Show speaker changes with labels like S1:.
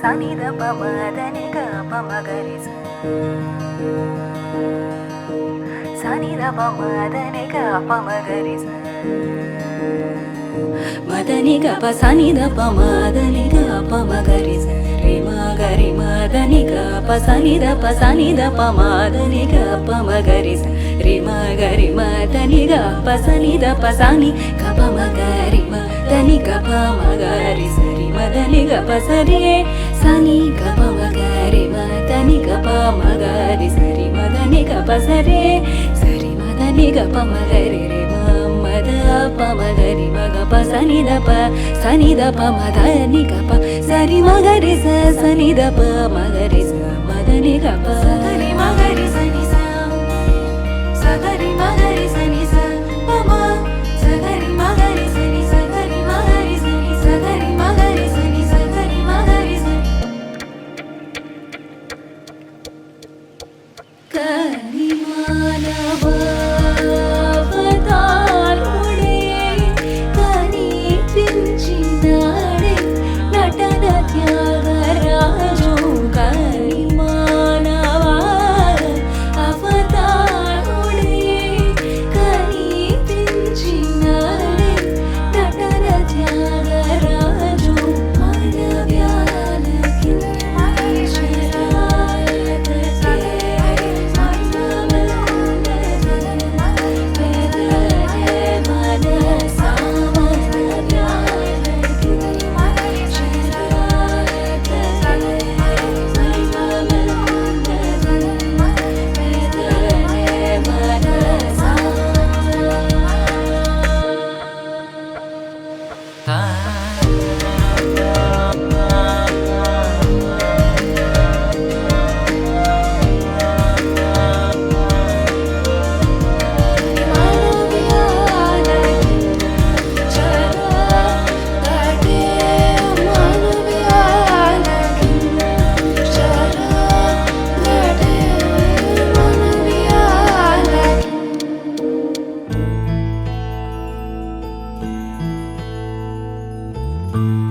S1: sani da pa ma da ni ga pa ma ga re sa sani da pa ma da ni ga pa ma ga re sa ma da ni ga pa sani da pa ma da ni ga pa ma ga re sa re ma da ni ga pa sani da pa ma da ni ga pa ma ga re sa re ma da ni ga pa sani da pa sani ga pa ma ga re ma da ni ga pa ma ga re sa re ma da ni ga pa sa re sani ga pa ma ga re ma da ni ga pa ma ga re sa re ma da ni ga pa sa re ma da ni ga pa ma ga re re ma da pa ma ga re ma ga pa sani da pa ma da ni ga pa sa re ma ga re sa sani da pa ma ga re sa ma da ni ga pa sa re ma ga re sa ni sa sa ga re ma ga re sa ni sa pa ma sa ga re ma ga re sa ni sa ga re ma ga re sa ni sa ga re ma ga re sa ni sa ga re ma ga re sa ni kani manava avatarude kani pinchinaade natana tyagarajo kani manava avatarude kani pinchinaade natana tyagarajo manavyalaki
S2: you.